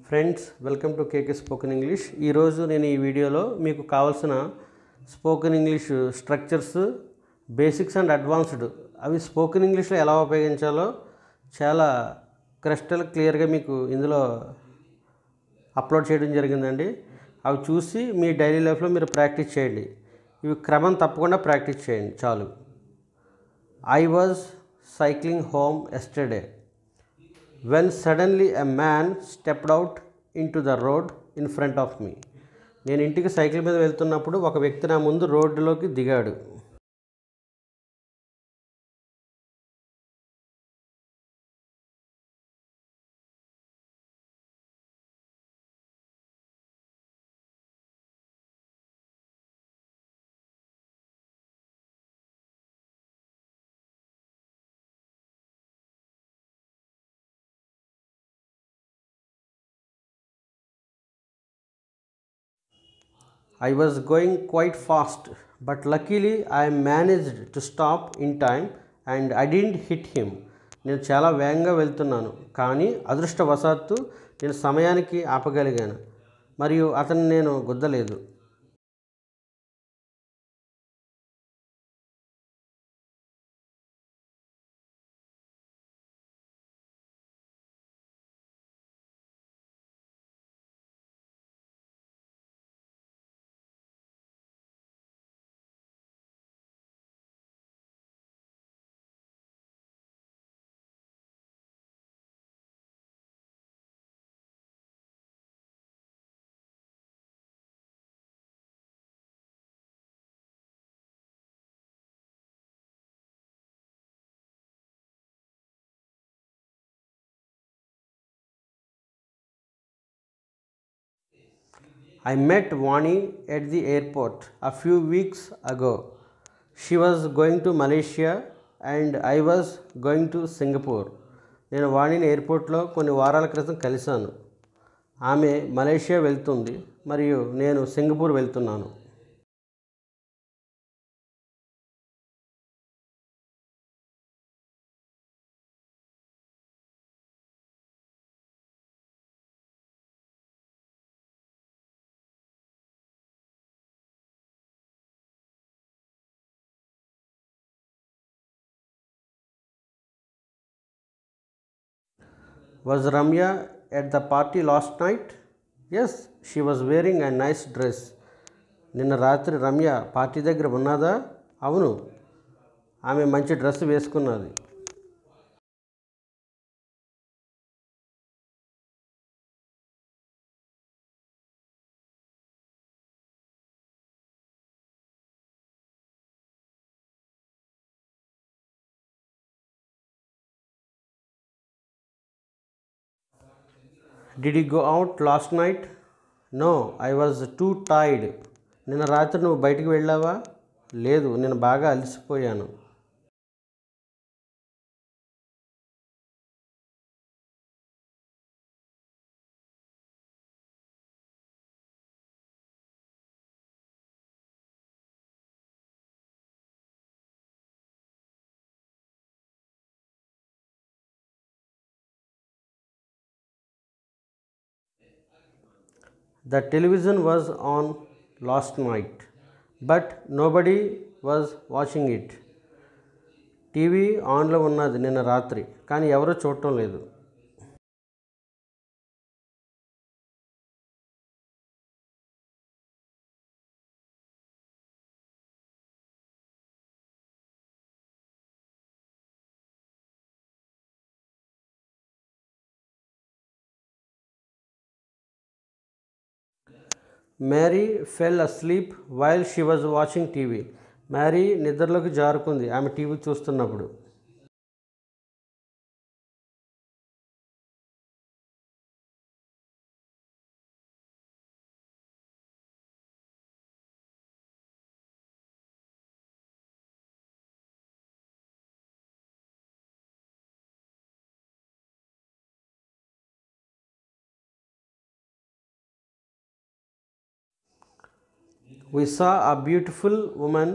Friends, welcome to KK spoken English. ఈరోజు నేను ఈ వీడియోలో మీకు కావాల్సిన spoken English structures, basics and advanced అవి స్పోకెన్ ఇంగ్లీష్లో ఎలా ఉపయోగించాలో చాలా క్రిస్టల్ క్లియర్గా మీకు ఇందులో అప్లోడ్ చేయడం జరిగిందండి. అవి చూసి మీ డైలీ లైఫ్లో మీరు ప్రాక్టీస్ చేయండి. ఇవి క్రమం తప్పకుండా ప్రాక్టీస్ చేయండి చాలు. I was cycling home yesterday when suddenly a man stepped out into the road in front of me. నేను ఇంటికి సైకిల్ మీద వెళ్తున్నప్పుడు ఒక వ్యక్తి నా ముందు రోడ్డులోకి దిగాడు. I was going quite fast, but luckily I managed to stop in time and I didn't hit him. నేను చాలా వేగంగా వెళ్తున్నాను, కానీ అదృష్టవశాత్తు నేను సమయానికి ఆపగలిగాను మరియు అతన్ని నేను గుద్దలేదు. I met Vani at the airport a few weeks ago. She was going to Malaysia and I was going to Singapore. నేను వాణిని ఎయిర్పోర్ట్లో కొన్ని వారాల క్రితం కలిశాను. ఆమె మలేషియా వెళ్తుంది మరియు నేను సింగపూర్ వెళ్తున్నాను. Was Ramya at the party last night? Yes, she was wearing a nice dress. నిన్న రాత్రి రమ్య పార్టీ దగ్గర ఉన్నదా? అవును, ఆమె మంచి డ్రెస్ వేసుకున్నది. Did you go out last night? No, I was too tired. నిన్న రాత్రి నువ్వు బయటికి వెళ్ళావా? లేదు, నేను బాగా అలసిపోయాను. The television was on last night, but nobody was watching it. TV ఆన్లో ఉన్నది నిన్న రాత్రి, కానీ ఎవరూ చూడటం లేదు. Mary fell asleep while she was watching TV. Marry నిద్రలోకి జారుకుంది ఆమె టీవీ చూస్తున్నప్పుడు. We saw a beautiful woman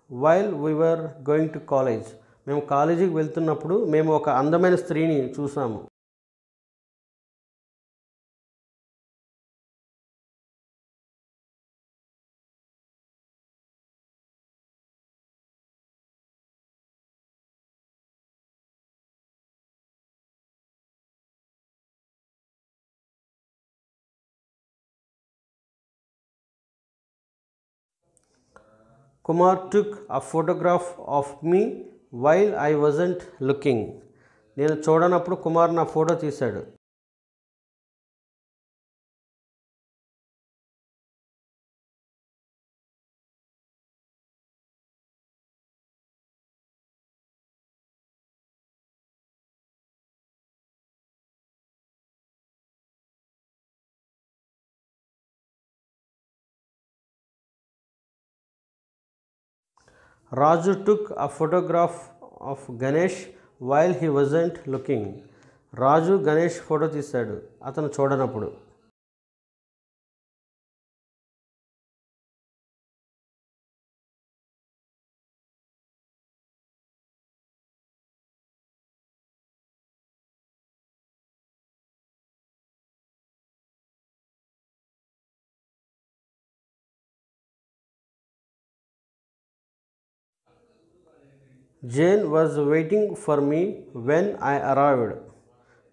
while we were going to college. మేము కాలేజీకి వెళ్తున్నప్పుడు మేము ఒక అందమైన స్త్రీని చూసాము. Kumar took a photograph of me while I wasn't looking. నేను చూడనప్పుడు కుమార్ నా ఫోటో తీశాడు. Raju took a photograph of Ganesh while he wasn't looking. Raju Ganesh photo తీశాడు అతను చూడనప్పుడు. Jane was waiting for me when I arrived.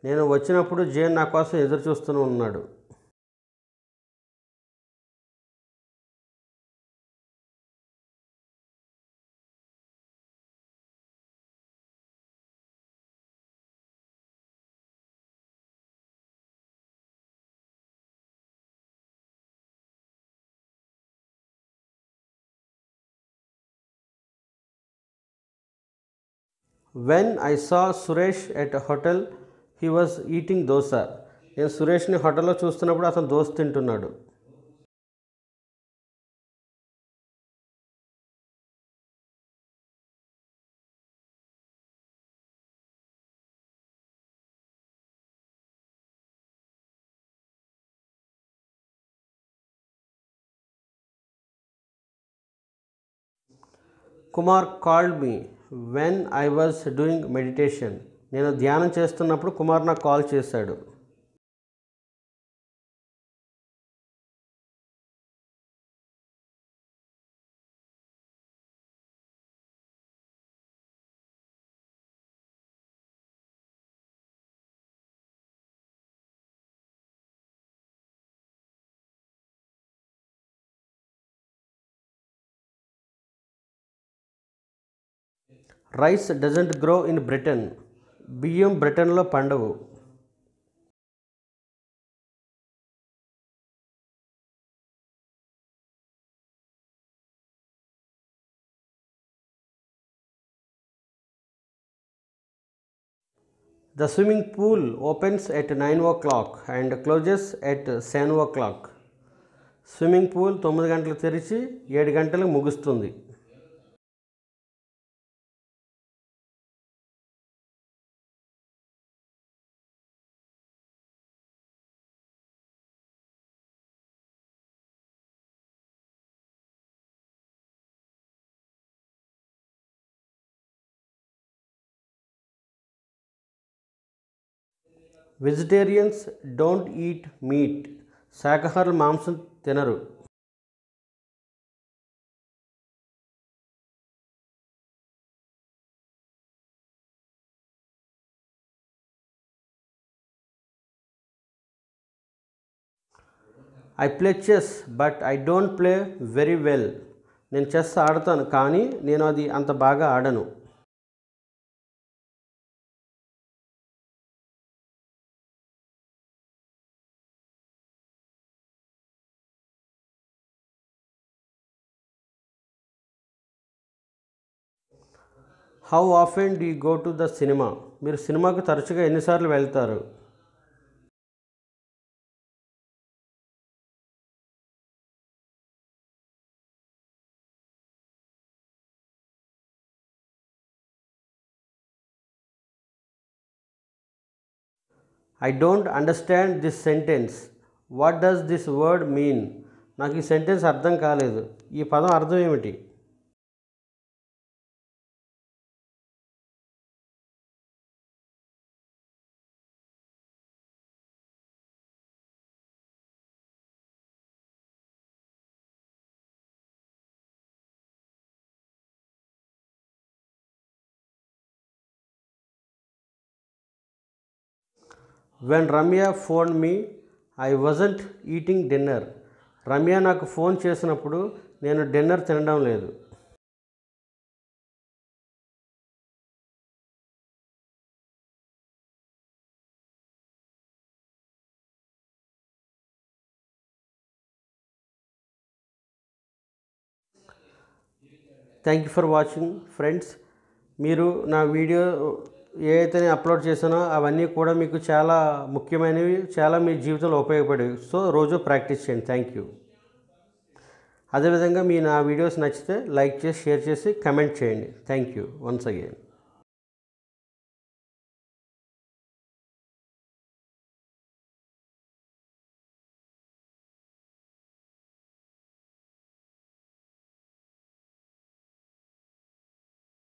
నేను వచ్చినప్పుడు జేన్ నా కోసం ఎదురు చూస్తూ ఉన్నాడు. When I saw Suresh at hotel he was eating dosa. నేను సురేష్ని హోటల్లో చూస్తున్నప్పుడు అతను దోశ తింటున్నాడు. Kumar called me when I was doing meditation. నేను ధ్యానం చేస్తున్నప్పుడు కుమార్ నాకు కాల్ చేశాడు. Rice doesn't grow in Britain. బియ్యం బ్రిటన్లో పండవు. The swimming pool opens at 9 o'clock and closes at 7 o'clock. Swimming pool 9 గంటలకు తెరిచి 7 గంటలకు ముగుస్తుంది. Vegetarians don't eat meat. శాకాహారులు మాంసం తినరు. I play chess but I don't play very well. నేను చెస్ ఆడతాను కానీ నేను అది అంత బాగా ఆడను. How often do you go to the cinema. మీరు సినిమాకు తరచుగా ఎన్నిసార్లు వెళ్తారు? I don't understand this sentence. What does this word mean. నాకు ఈ సెంటెన్స్ అర్థం కాలేదు. ఈ పదం అర్థం ఏమిటి? When Ramya phone me I wasn't eating dinner. Ramya నాకు ఫోన్ చేసినప్పుడు నేను డిన్నర్ తినడం లేదు. Thank you for watching friends. మీరు నా వీడియో ఏ అయితే నేను అప్లోడ్ చేశానో అవన్నీ కూడా మీకు చాలా ముఖ్యమైనవి, చాలా మీ జీవితంలో ఉపయోగపడేవి. సో రోజు ప్రాక్టీస్ చేయండి. Thank you. అదేవిధంగా మీ నా వీడియోస్ నచ్చితే లైక్ చేసి, షేర్ చేసి, కమెంట్ చేయండి. Thank you once again.